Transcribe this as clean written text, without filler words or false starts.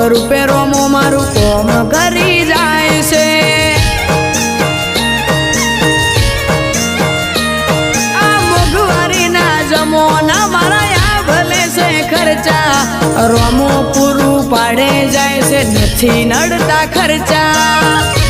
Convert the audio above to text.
રૂપે રોમો મારું કોમ કરી જાય છે આ મોંઘવારી ના જમોના મારા આ ભલે છે ખર્ચા રોમો પૂરું પાડે જાય છે નથી નડતા ખર્ચા